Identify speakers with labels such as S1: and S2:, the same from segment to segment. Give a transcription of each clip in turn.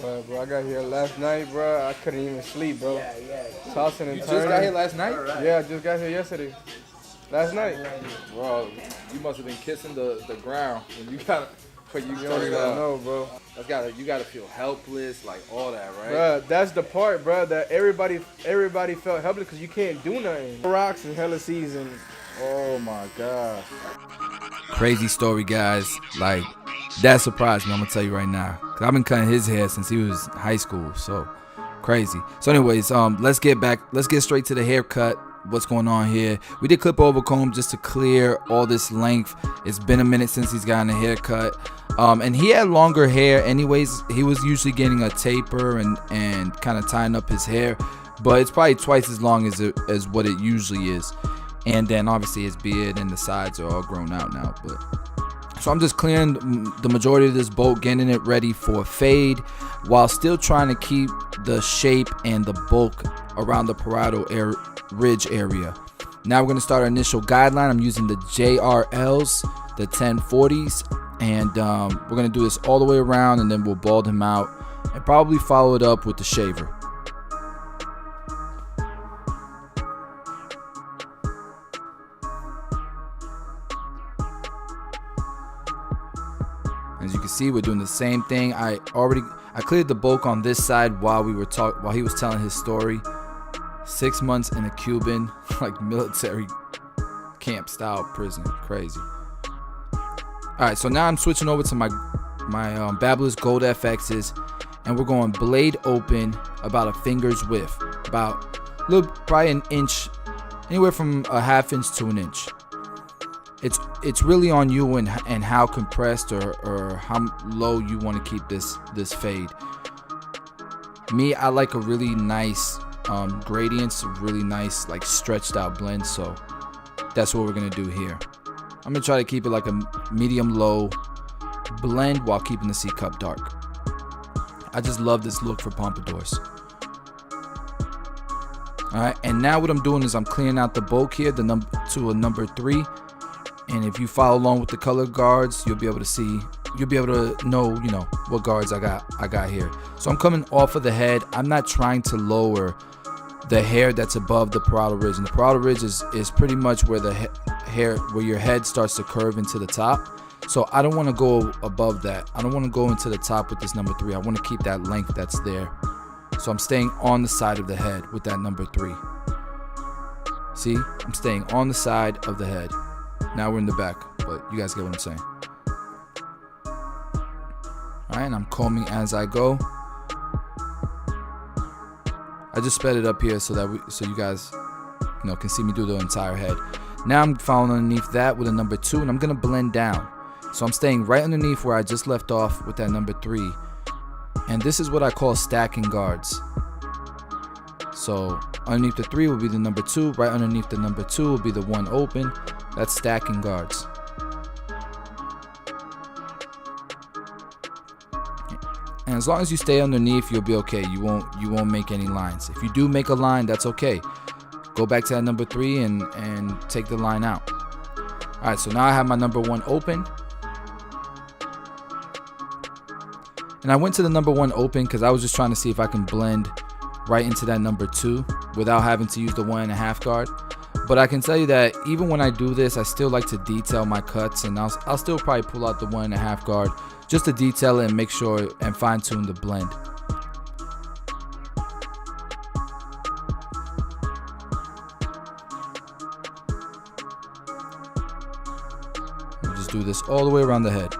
S1: Bro, I got here last night, bro. I couldn't even sleep, bro.
S2: Yeah.
S1: Tossing and
S3: You
S1: turning.
S3: just got here last night?
S2: Right.
S1: Yeah, I just got here yesterday. Last night.
S3: Bro, you must have been kissing the ground when you got when you
S1: You don't even know, bro.
S3: You gotta feel helpless, like all that, right?
S1: Bro, that's the part, bro, that everybody felt helpless because you can't do nothing. Rocks and hella season.
S3: Oh my God.
S4: Crazy story, guys. Like, that surprised me, I'm gonna tell you right now. Cause I've been cutting his hair since he was in high school, so crazy. So anyways, let's get straight to the haircut. What's going on here? We did clip over comb just to clear all this length. It's been a minute since he's gotten a haircut. And he had longer hair anyways. He was usually getting a taper and kind of tying up his hair, but it's probably twice as long as what it usually is. And then obviously his beard and the sides are all grown out now. So I'm just clearing the majority of this bolt, getting it ready for fade, while still trying to keep the shape and the bulk around the parietal ridge area. Now we're going to start our initial guideline. I'm using the JRLs, the 1040s, and we're going to do this all the way around, and then we'll bald him out and probably follow it up with the shaver. As you can see, we're doing the same thing. I cleared the bulk on this side while he was telling his story. 6 months in a Cuban, like military camp style prison. Crazy. Alright, so now I'm switching over to my Babyliss Gold FXs, and we're going blade open about a finger's width, probably an inch, anywhere from a half inch to an inch. It's really on you and how compressed or how low you want to keep this fade. Me, I like a really nice gradients, really nice like stretched out blend, so that's what we're gonna do here. I'm gonna try to keep it like a medium low blend while keeping the C cup dark. I just love this look for pompadours. Alright, and now what I'm doing is I'm clearing out the bulk here, to a number 3. And if you follow along with the color guards, you'll be able to know, what guards I got here. So I'm coming off of the head. I'm not trying to lower the hair that's above the parietal ridge. And the parietal ridge is pretty much where the hair, where your head starts to curve into the top. So I don't want to go above that. I don't want to go into the top with this number 3. I want to keep that length that's there. So I'm staying on the side of the head with that number 3. See, I'm staying on the side of the head. Now we're in the back, but you guys get what I'm saying. Alright, and I'm combing as I go. I just sped it up here so you guys can see me do the entire head. Now I'm following underneath that with a number 2, and I'm gonna blend down. So I'm staying right underneath where I just left off with that number 3. And this is what I call stacking guards. So underneath the 3 will be the number 2, right underneath the number 2 will be the 1 open. That's stacking guards. And as long as you stay underneath, you'll be okay. You won't make any lines. If you do make a line, that's okay. Go back to that number 3 and take the line out. Alright, so now I have my number 1 open. And I went to the number 1 open because I was just trying to see if I can blend right into that number 2 without having to use the 1.5 guard. But I can tell you that even when I do this, I still like to detail my cuts, and I'll still probably pull out the 1.5 guard just to detail it and make sure and fine tune the blend. We'll just do this all the way around the head.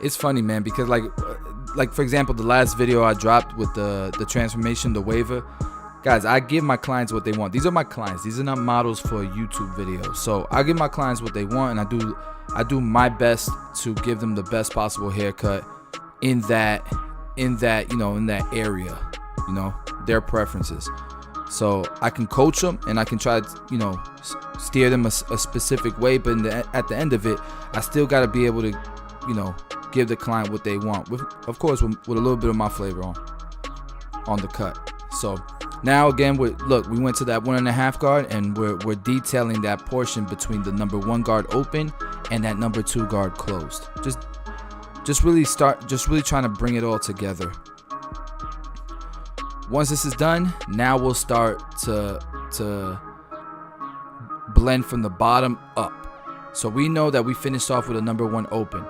S4: It's funny, man, because like for example, the last video I dropped with the transformation, the waiver, guys, I give my clients what they want. These are my clients. These are not models for a YouTube video. So I give my clients what they want, and I do my best to give them the best possible haircut in that area, their preferences. So I can coach them and I can try to, steer them a specific way, but at the end of it, I still got to be able to give the client what they want, with, of course, with a little bit of my flavor on the cut. So now again, we went to that 1.5 guard, and we're detailing that portion between the number 1 guard open and that number 2 guard closed. Just really trying to bring it all together. Once this is done, now we'll start to blend from the bottom up. So we know that we finished off with a number 1 open.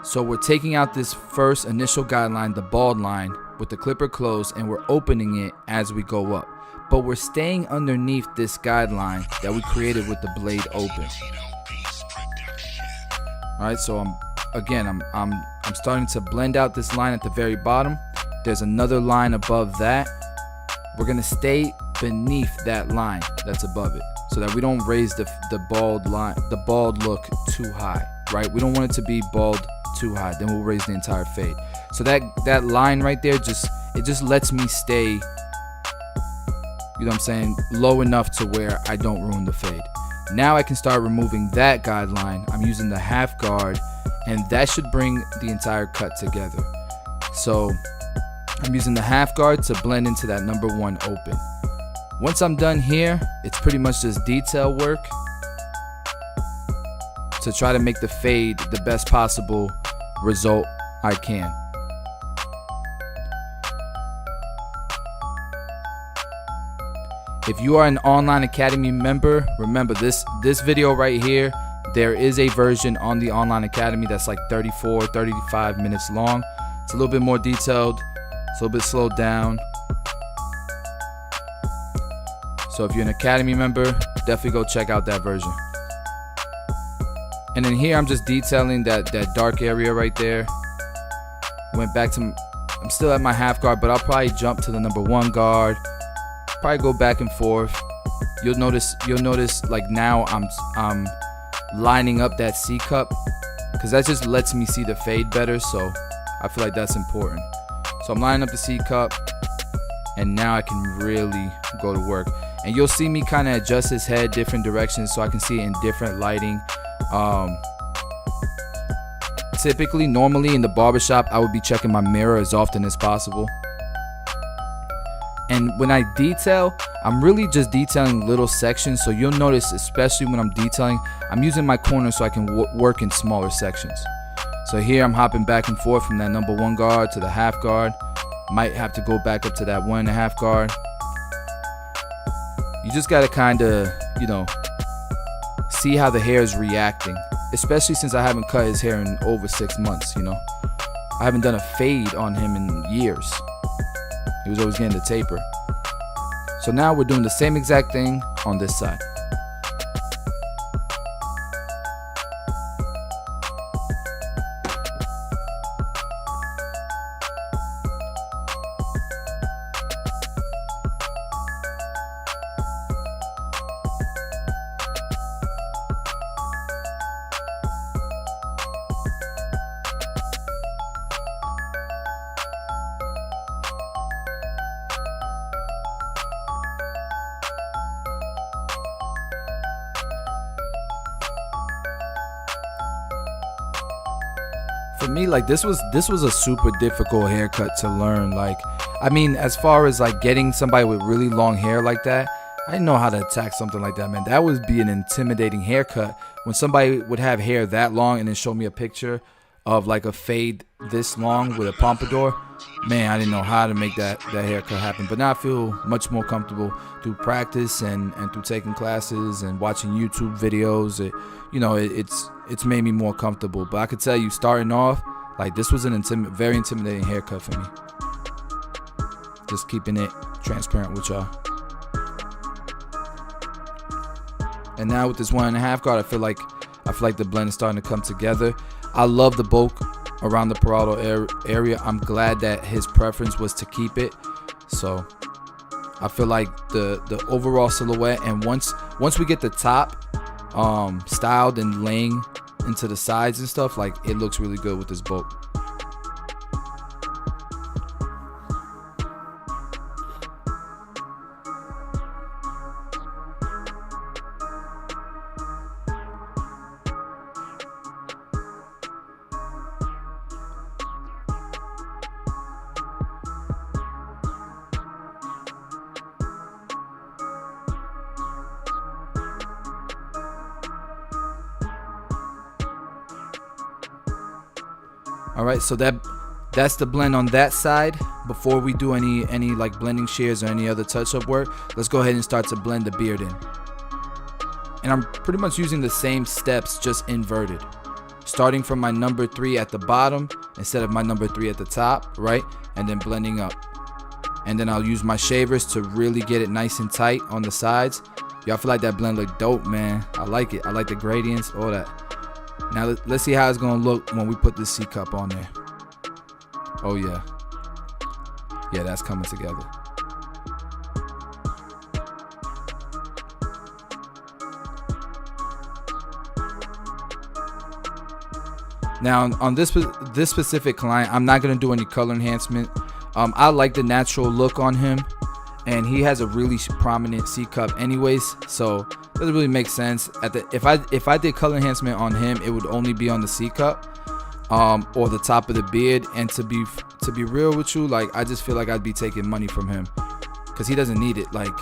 S4: So we're taking out this first initial guideline, the bald line, with the clipper closed, and we're opening it as we go up. But we're staying underneath this guideline that we created with the blade open. All right, so I'm starting to blend out this line at the very bottom. There's another line above that. We're gonna stay beneath that line that's above it, so that we don't raise the bald look too high, right? We don't want it to be bald too high, then we'll raise the entire fade. So that line right there, it just lets me stay, you know what I'm saying, low enough to where I don't ruin the fade. Now I can start removing that guideline. I'm using the 1/2 guard, and that should bring the entire cut together. So I'm using the 1/2 guard to blend into that number 1 open. Once I'm done here, it's pretty much just detail work to try to make the fade the best possible result I can. If you are an online academy member, remember this video right here, there is a version on the online academy that's like 35 minutes long. It's a little bit more detailed, it's a little bit slowed down. So if you're an academy member, definitely go check out that version. And then here I'm just detailing that dark area right there. Went back to, I'm still at my 1/2 guard, but I'll probably jump to the number 1 guard. Probably go back and forth. You'll notice like now I'm lining up that C cup, because that just lets me see the fade better. So I feel like that's important. So I'm lining up the C cup, and now I can really go to work. And you'll see me kind of adjust his head different directions so I can see it in different lighting. Typically, normally in the barbershop, I would be checking my mirror as often as possible. And when I detail, I'm really just detailing little sections. So you'll notice, especially when I'm detailing, I'm using my corner so I can work in smaller sections. So here I'm hopping back and forth from that number 1 guard to the 1/2 guard. Might have to go back up to that 1.5 guard. You just gotta kind of, see how the hair is reacting, especially since I haven't cut his hair in over 6 months. I haven't done a fade on him in years. He was always getting the taper. So now we're doing the same exact thing on this side. For me, like this was a super difficult haircut to learn. Like, I mean, as far as like getting somebody with really long hair like that, I didn't know how to attack something like that, man. That would be an intimidating haircut. When somebody would have hair that long and then show me a picture of like a fade this long with a pompadour, man, I didn't know how to make that haircut happen. But now I feel much more comfortable through practice and through taking classes and watching YouTube videos. It's made me more comfortable. But I could tell you, starting off, like this was an very intimidating haircut for me. Just keeping it transparent with y'all. And now with this 1.5 guard, I feel like the blend is starting to come together. I love the bulk around the parietal area. I'm glad that his preference was to keep it. So I feel like the overall silhouette, and once we get the top styled and laying into the sides and stuff, like it looks really good with this bulk. All right, so that's the blend on that side. Before we do any like blending shears or any other touch-up work, let's go ahead and start to blend the beard in. And I'm pretty much using the same steps, just inverted. Starting from my number 3 at the bottom instead of my number 3 at the top, right? And then blending up. And then I'll use my shavers to really get it nice and tight on the sides. Y'all feel like that blend look dope, man. I like it. I like the gradients, all that. Now let's see how it's gonna look when we put this C cup on there. Oh yeah. Yeah, that's coming together. Now on this specific client, I'm not gonna do any color enhancement. I like the natural look on him, and he has a really prominent C cup anyways, so it doesn't really make sense. If I did color enhancement on him, it would only be on the C cup, or the top of the beard. And to be real with you, like, I just feel like I'd be taking money from him, because he doesn't need it. Like,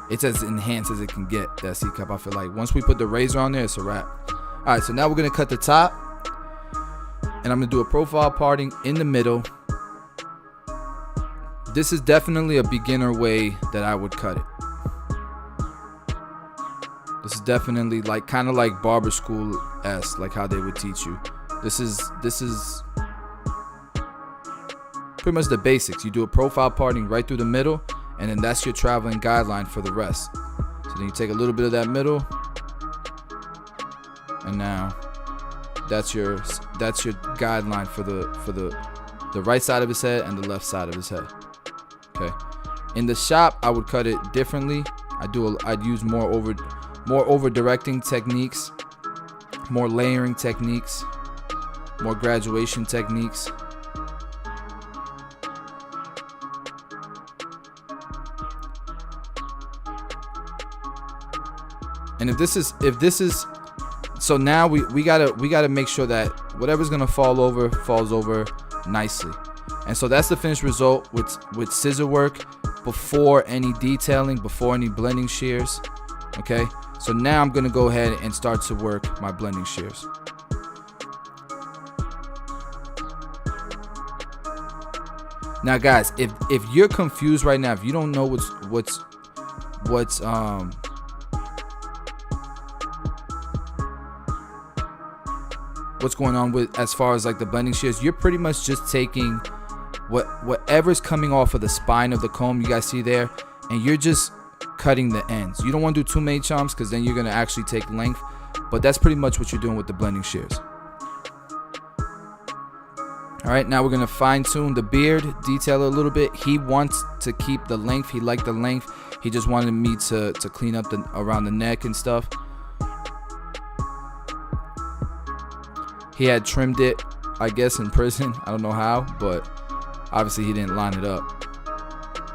S4: it's as enhanced as it can get, that C cup. I feel like once we put the razor on there, it's a wrap. All right, so now we're gonna cut the top, and I'm gonna do a profile parting in the middle. This is definitely a beginner way that I would cut it. This is definitely like kind of like barber school-esque, like how they would teach you. This is pretty much the basics. You do a profile parting right through the middle, and then that's your traveling guideline for the rest. So then you take a little bit of that middle, and now that's your guideline for the right side of his head and the left side of his head. Okay. In the shop, I would cut it differently. I'd use more over directing techniques, more layering techniques, more graduation techniques. And if this is so now we gotta make sure that whatever's gonna fall over falls over nicely. And so that's the finished result with scissor work, before any detailing, before any blending shears. Okay, so now I'm gonna go ahead and start to work my blending shears. Now guys, if you're confused right now, if you don't know what's going on with as far as like the blending shears, you're pretty much just taking whatever's coming off of the spine of the comb, you guys see there, and you're just cutting the ends. You don't want to do too many chomps, because then you're going to actually take length, but that's pretty much what you're doing with the blending shears. All right, now we're going to fine tune the beard, detail it a little bit. He wants to keep the length. He liked the length. He just wanted me to clean up around the neck and stuff. He had trimmed it, I guess, in prison. I don't know how, but obviously he didn't line it up.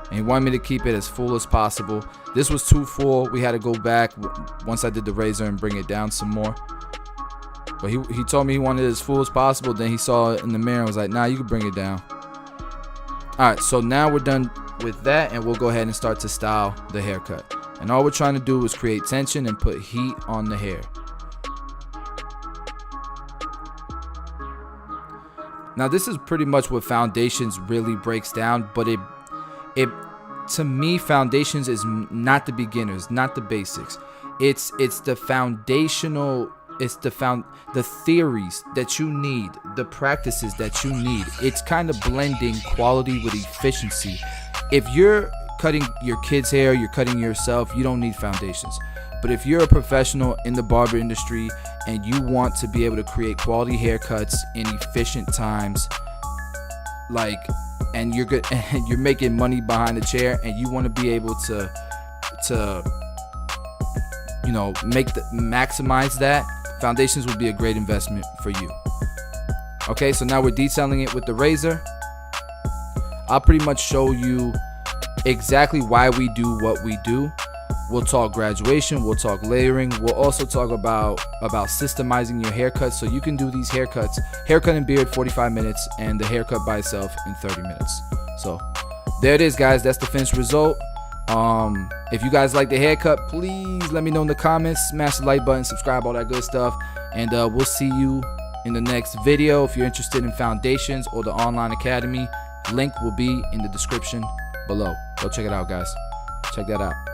S4: And he wanted me to keep it as full as possible. This was too full. We had to go back once I did the razor and bring it down some more. But he told me he wanted it as full as possible. Then he saw it in the mirror and was like, nah, you can bring it down. All right, so now we're done with that, and we'll go ahead and start to style the haircut. And all we're trying to do is create tension and put heat on the hair. Now this is pretty much what foundations really breaks down, but it to me, foundations is not the beginners, not the basics. It's the foundational, it's the theories that you need, the practices that you need. It's kind of blending quality with efficiency. If you're cutting your kids' hair, you're cutting yourself, you don't need foundations. But if you're a professional in the barber industry and you want to be able to create quality haircuts in efficient times, like, and you're good, and you're making money behind the chair, and you want to be able to you know, maximize that, foundations would be a great investment for you. Okay, so now we're detailing it with the razor. I'll pretty much show you exactly why we do what we do. We'll talk graduation, we'll talk layering, we'll also talk about systemizing your haircuts, so you can do these haircuts, haircut and beard 45 minutes, and the haircut by itself in 30 minutes. So there it is, guys. That's the finished result. If you guys like the haircut, please let me know in the comments. Smash the like button, subscribe, all that good stuff, and we'll see you in the next video. If you're interested in foundations or the online academy, link will be in the description below. Go check it out, guys. Check that out.